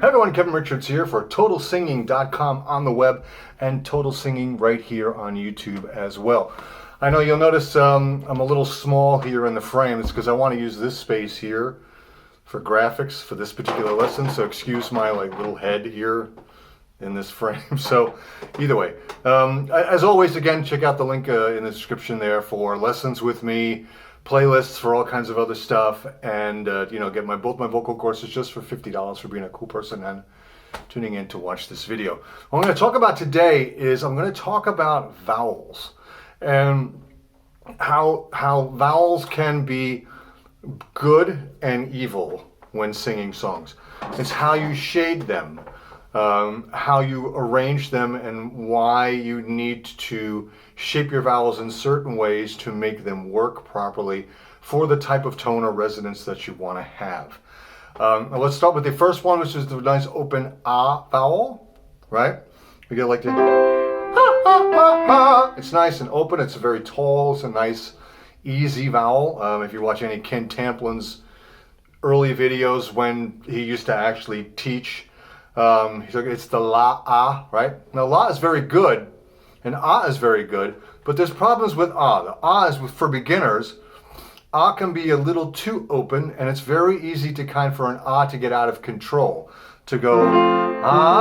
Hey everyone, Kevin Richards here for TotalSinging.com on the web and Total Singing right here on YouTube as well. I know you'll notice I'm a little small here in the frame. It's because I want to use this space here for graphics for this particular lesson, so excuse my little head here in this frame. So either way, as always, again, check out the link in the description there for lessons with me, playlists for all kinds of other stuff, and get both my vocal courses just for $50 for being a cool person and tuning in to watch this video. What I'm going to talk about today is I'm going to talk about vowels and how vowels can be good and evil when singing songs. It's how you shade them, how you arrange them, and why you need to shape your vowels in certain ways to make them work properly for the type of tone or resonance that you want to have. Now let's start with the first one, which is the nice open ah vowel, right? We get like the ha, ha, ha, ha. It's nice and open. It's very tall. It's a nice, easy vowel. If you watch any Ken Tamplin's early videos when he used to actually teach, it's the la ah, right? Now la is very good and ah is very good, but there's problems with ah. The ah is for beginners. Ah can be a little too open, and it's very easy to for an ah to get out of control, to go ah.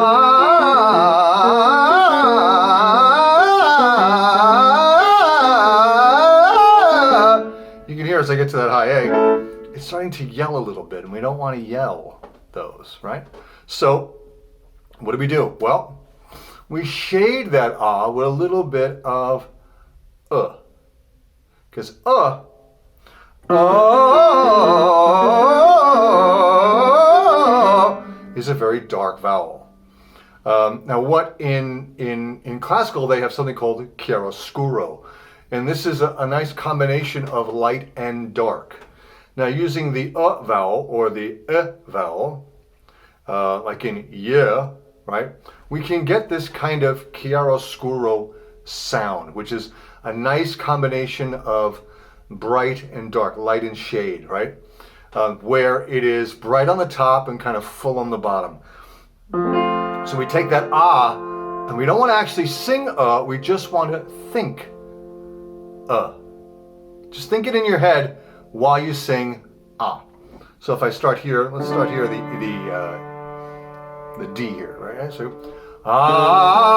You can hear as I get to that high A, it's starting to yell a little bit, and we don't want to yell those, right? So what do? Well, we shade that ah with a little bit of because is a very dark vowel. Now, what in classical they have something called chiaroscuro, and this is a nice combination of light and dark. Now, using the vowel or the vowel, like in yeah, right, we can get this kind of chiaroscuro sound, which is a nice combination of bright and dark, light and shade, right? Where it is bright on the top and kind of full on the bottom. So we take that ah, and we don't want to actually sing we just want to think Just think it in your head while you sing ah. So if I start here, let's start here, the D here, right? So ah,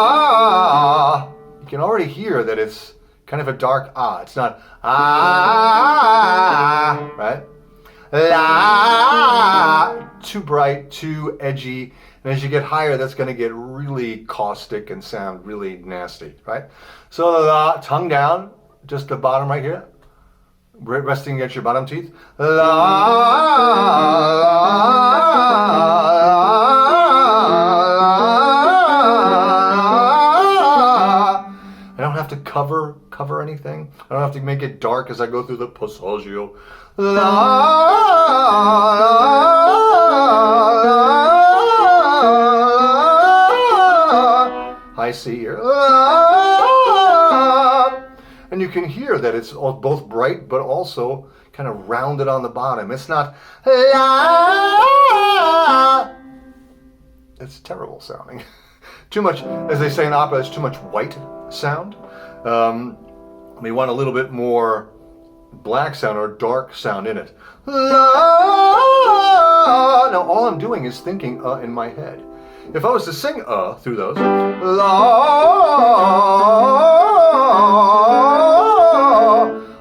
you can already hear that it's kind of a dark ah. It's not ah, right? La, too bright, too edgy. And as you get higher, that's going to get really caustic and sound really nasty, right? So la, tongue down, just the bottom right here, resting against your bottom teeth. I don't have to cover anything. I don't have to make it dark as I go through the passaggio. High C here. And you can hear that it's both bright but also kind of rounded on the bottom. It's not it's terrible sounding. Too much, as they say in opera, it's too much white sound. We want a little bit more black sound or dark sound in it. Now all I'm doing is thinking in my head. If I was to sing through those,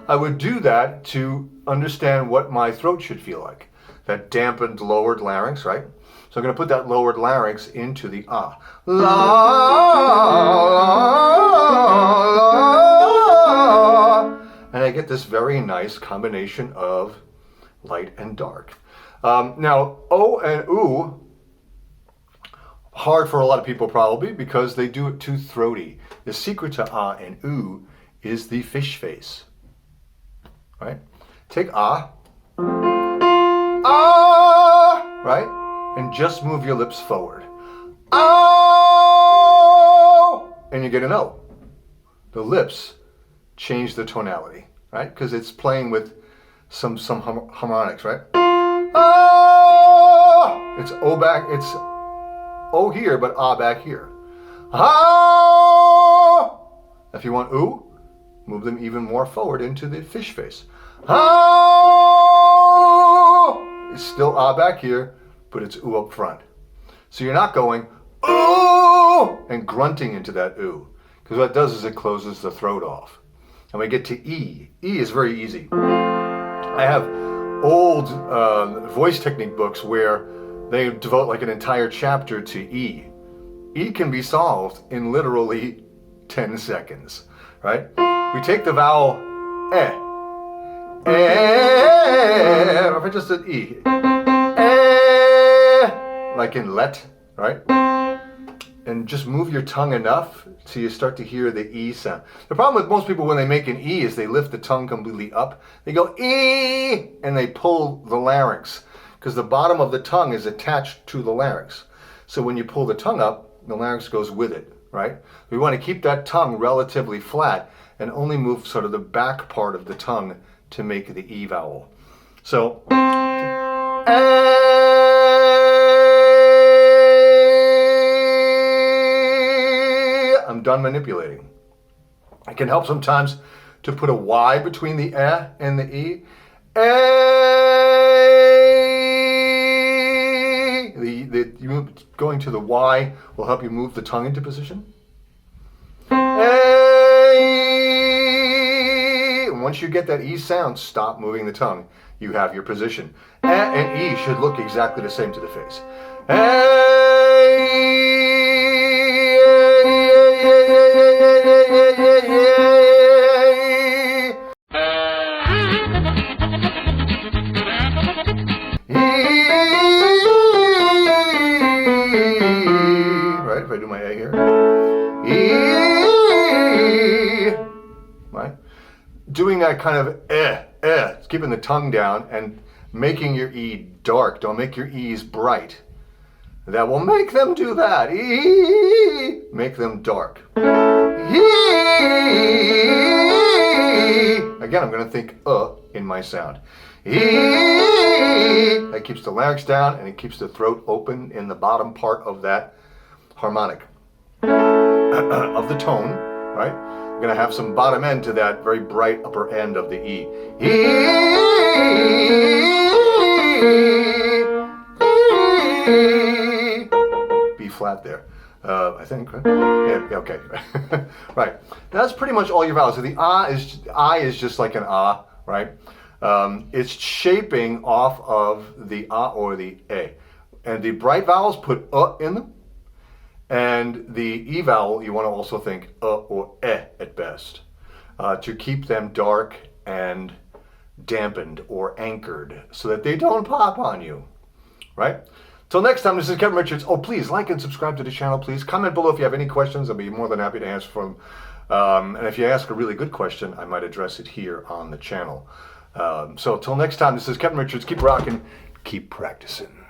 I would do that to understand what my throat should feel like. That dampened lowered larynx, right? So I'm going to put that lowered larynx into the ah. And I get this very nice combination of light and dark. Now, O and U, hard for a lot of people probably because they do it too throaty. The secret to ah and U is the fish face, right? Take ah, ah, right? And just move your lips forward. Oh! And you get an O. The lips change the tonality, right? Because it's playing with some harmonics, right? Oh! It's O back, it's O here, but ah back here. Ah! If you want ooh, move them even more forward into the fish face. Ah! It's still ah back here, but it's ooh up front. So you're not going ooh and grunting into that ooh, because what it does is it closes the throat off. And we get to E. E is very easy. I have old voice technique books where they devote like an entire chapter to E. E can be solved in literally 10 seconds, right? We take the vowel eh. If I just did E. Like in let, right? And just move your tongue enough so you start to hear the E sound. The problem with most people when they make an E is they lift the tongue completely up. They go E and they pull the larynx because the bottom of the tongue is attached to the larynx. So when you pull the tongue up, the larynx goes with it, right? We want to keep that tongue relatively flat and only move sort of the back part of the tongue to make the E vowel. So, I'm done manipulating. It can help sometimes to put a Y between the eh and the E. Going to the Y will help you move the tongue into position. And once you get that E sound, stop moving the tongue. You have your position. And E should look exactly the same to the face. Right, if I do my A here. E. Right? Doing that kind of keeping the tongue down and making your E dark. Don't make your E's bright. That will make them do that. E. Make them dark. E. Again, I'm going to think in my sound. E. That keeps the larynx down and it keeps the throat open in the bottom part of that harmonic of the tone, right? We're going to have some bottom end to that very bright upper end of the E. E. B flat there, I think. Right? Yeah, okay. Right. That's pretty much all your vowels. So the I is just like an ah, right? It's shaping off of the ah or the a. And the bright vowels put in them. And the E vowel, you want to also think or at best, to keep them dark and dampened or anchored so that they don't pop on you, right? Till next time, this is Kevin Richards. Oh, please like and subscribe to the channel, please. Comment below if you have any questions. I'll be more than happy to answer them. And if you ask a really good question, I might address it here on the channel. So till next time, this is Kevin Richards. Keep rocking, keep practicing.